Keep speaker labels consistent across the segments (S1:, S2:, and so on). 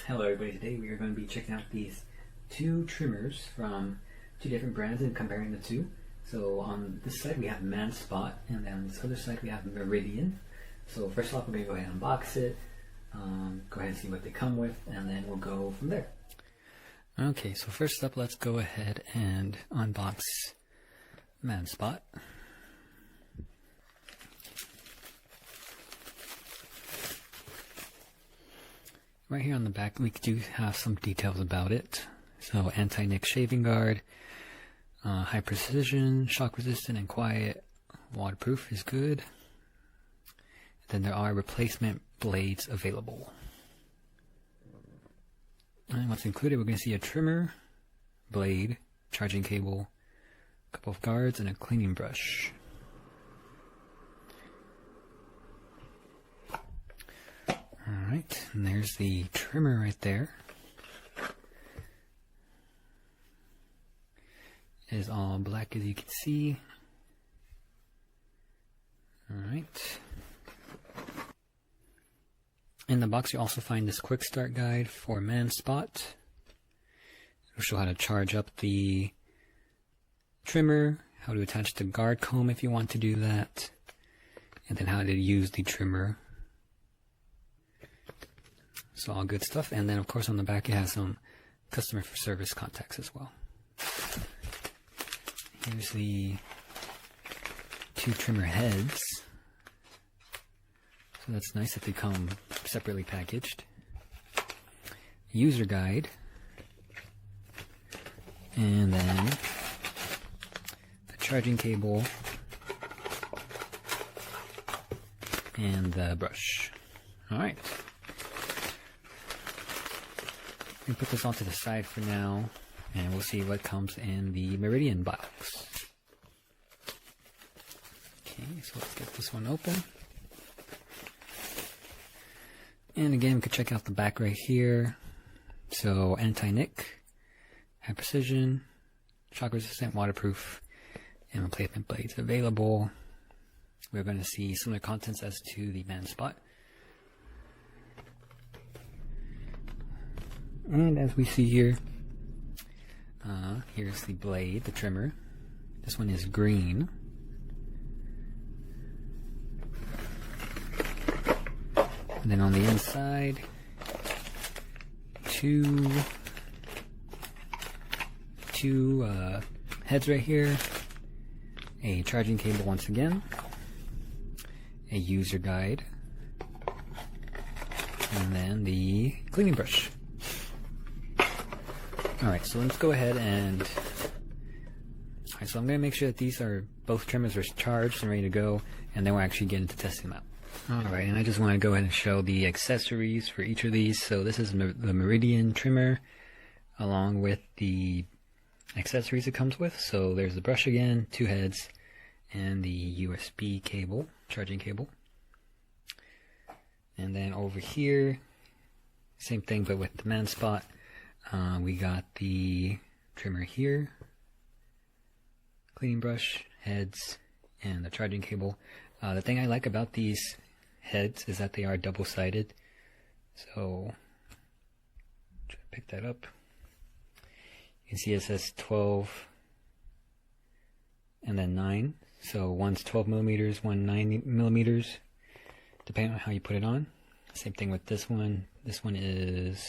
S1: Hello everybody, today we are going to be checking out these two trimmers from two different brands and comparing the two. So on this side we have MANSPOT, and then on this other side we have Meridian. So first off we're going to go ahead and unbox it, go ahead and see what they come with, and then we'll go from there. Okay, so first up let's go ahead and unbox MANSPOT. Right here on the back we do have some details about it. So anti-nick shaving guard, high precision, shock resistant and quiet, waterproof is good. Then there are replacement blades available. And what's included, we're going to see a trimmer, blade, charging cable, a couple of guards, and a cleaning brush. Alright, and there's the trimmer right there. It is all black as you can see. Alright. In the box you also find this quick start guide for MANSPOT. It'll show how to charge up the trimmer, how to attach the guard comb if you want to do that, and then how to use the trimmer. So all good stuff. And then of course on the back it has some customer service contacts as well. Here's the two trimmer heads. So that's nice that they come separately packaged. User guide. And then the charging cable and the brush. Alright. We put this onto the side for now, and we'll see what comes in the Meridian box. Okay, so let's get this one open. And again, we could check out the back right here. So anti-nick, high precision, shock resistant, waterproof, and replacement blades available. We're going to see similar contents as to the MANSPOT. And as we see here, here's the blade, the trimmer. This one is green. And then on the inside, two heads right here, a charging cable once again, a user guide, and then the cleaning brush. Alright, so let's go ahead and... Alright, so I'm going to make sure that these are, both trimmers are charged and ready to go, and then we'll actually get into testing them out. Alright, and I just want to go ahead and show the accessories for each of these. So this is the Meridian trimmer, along with the accessories it comes with. So there's the brush again, two heads, and the USB cable, charging cable. And then over here, same thing but with the MANSPOT. We got the trimmer here, cleaning brush, heads, and the charging cable. The thing I like about these heads is that they are double-sided. So, try to pick that up. You can see it says 12 and then 9. So one's 12 millimeters, one 9 millimeters, depending on how you put it on. Same thing with this one. This one is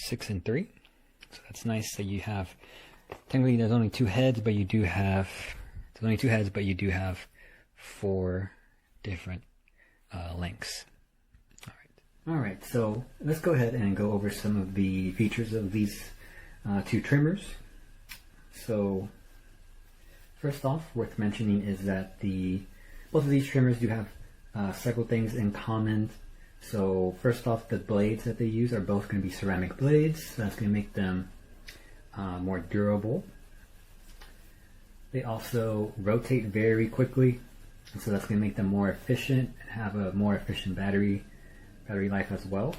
S1: 6 and 3, so that's nice. So you have, technically there's only two heads, but you do have, there's only two heads, but you do have 4 different lengths. Alright, so let's go ahead and go over some of the features of these two trimmers. So first off, worth mentioning is that both of these trimmers do have several things in common. So first off, the blades that they use are both going to be ceramic blades, so that's going to make them more durable. They also rotate very quickly, and so that's going to make them more efficient and have a more efficient battery life as well.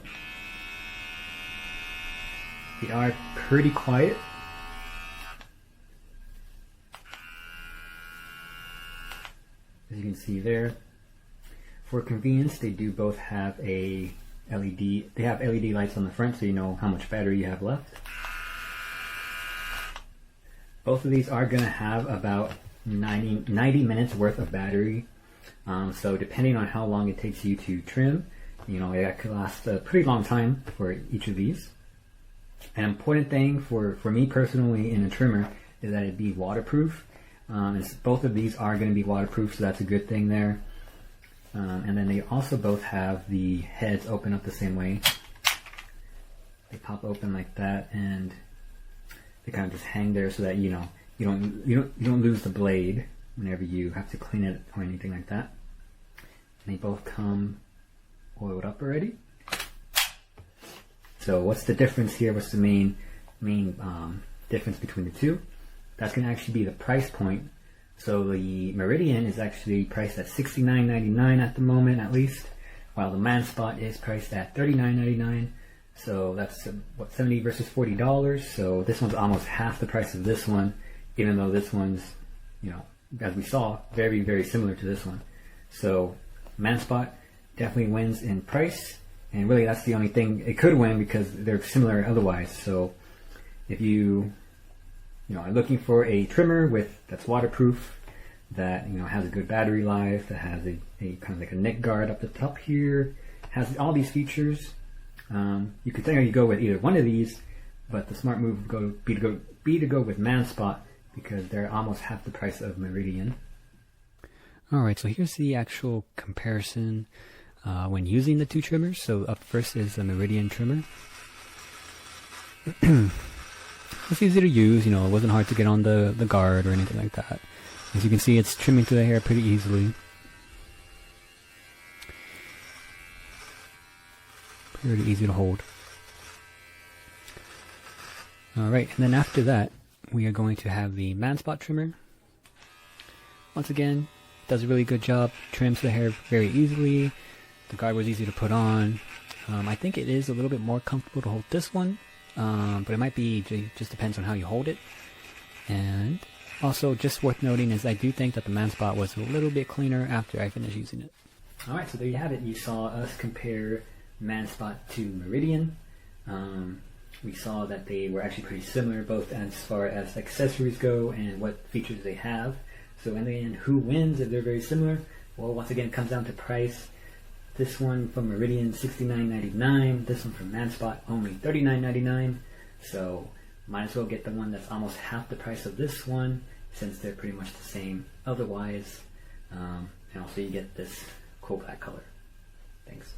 S1: They are pretty quiet. As you can see there. For convenience, they do both have a LED. They have LED lights on the front, so you know how much battery you have left. Both of these are going to have about 90 minutes worth of battery. So depending on how long it takes you to trim, you know, it could last a pretty long time for each of these. An important thing for me personally in a trimmer is that it be waterproof. Both of these are going to be waterproof, so that's a good thing there. And then they also both have the heads open up the same way. They pop open like that, and they kind of just hang there so that you don't lose the blade whenever you have to clean it or anything like that. And they both come oiled up already. So what's the difference here? What's the main difference between the two? That's going to actually be the price point. So the Meridian is actually priced at $69.99 at the moment, at least, while the MANSPOT is priced at $39.99. So that's what, $70 versus $40. So this one's almost half the price of this one, even though this one's, you know, as we saw, very, very similar to this one. So MANSPOT definitely wins in price, and really that's the only thing it could win because they're similar otherwise. So if you are looking for a trimmer that's waterproof, that has a good battery life, that has a kind of like a neck guard up the top here, has all these features, you could technically go with either one of these, but the smart move would be to go with MANSPOT because they're almost half the price of Meridian. Alright, so here's the actual comparison when using the two trimmers. So up first is the Meridian trimmer. It's easy to use, it wasn't hard to get on the guard or anything like that. As you can see, it's trimming through the hair pretty easily. Pretty easy to hold. Alright, and then after that, we are going to have the MANSPOT trimmer. Once again, does a really good job, trims the hair very easily. The guard was easy to put on. I think it is a little bit more comfortable to hold this one. But it might be, just depends on how you hold it. And also just worth noting is I do think that the MANSPOT was a little bit cleaner after I finished using it. Alright, so there you have it. You saw us compare MANSPOT to Meridian. We saw that they were actually pretty similar both as far as accessories go and what features they have. So in the end, who wins if they're very similar? Well, once again, it comes down to price. This one from Meridian, $69.99. This one from MANSPOT, only $39.99. So might as well get the one that's almost half the price of this one, since they're pretty much the same otherwise. And also you get this cool black color. Thanks.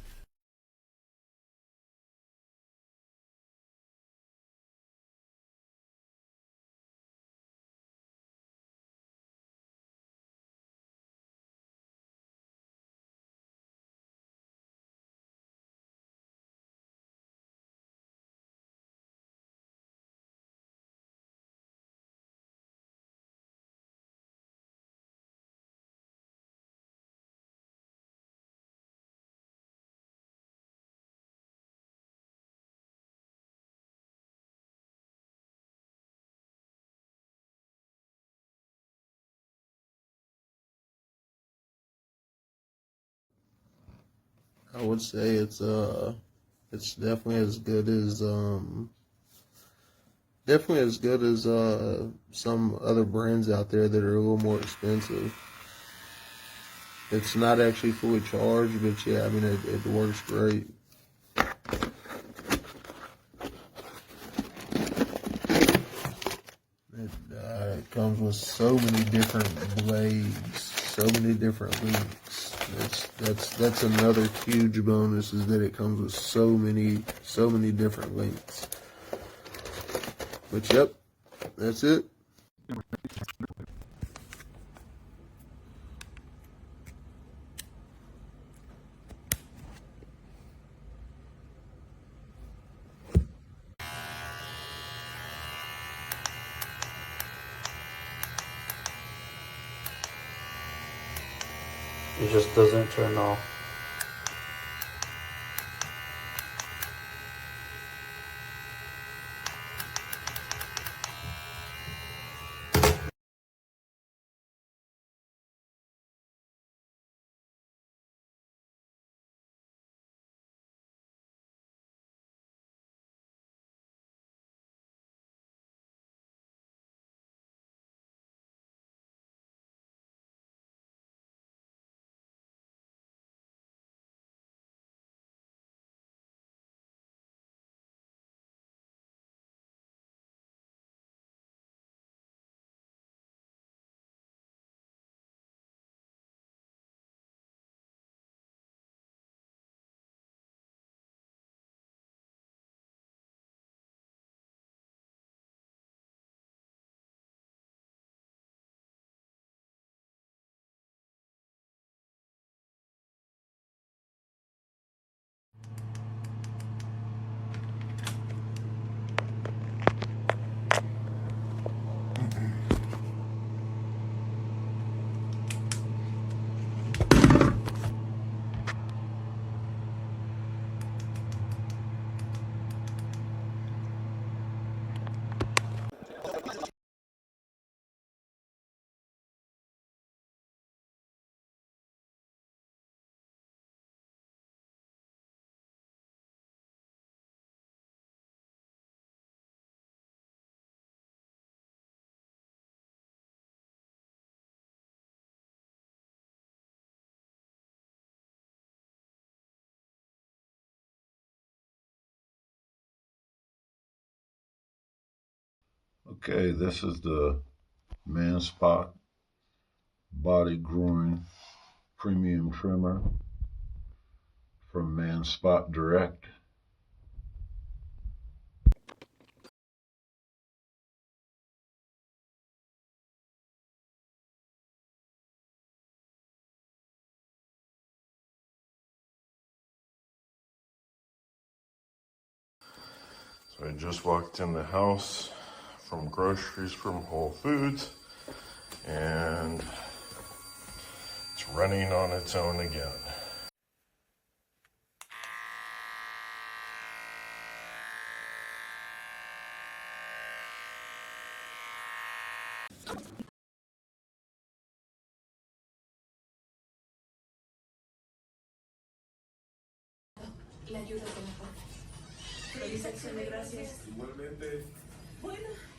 S2: I would say it's definitely as good as some other brands out there that are a little more expensive. It's not actually fully charged, but yeah, I mean it works great. It comes with so many different blades, so many different lengths. That's another huge bonus, is that it comes with so many different lengths. But yep, that's it.
S3: It just doesn't turn off. Okay, this is the MANSPOT Body Grooming Premium Trimmer from MANSPOT Direct. So I just walked in the house from groceries from Whole Foods, and it's running on its own again.
S4: La ayuda de la paz. Feliz acción de gracias. Igualmente. Bueno.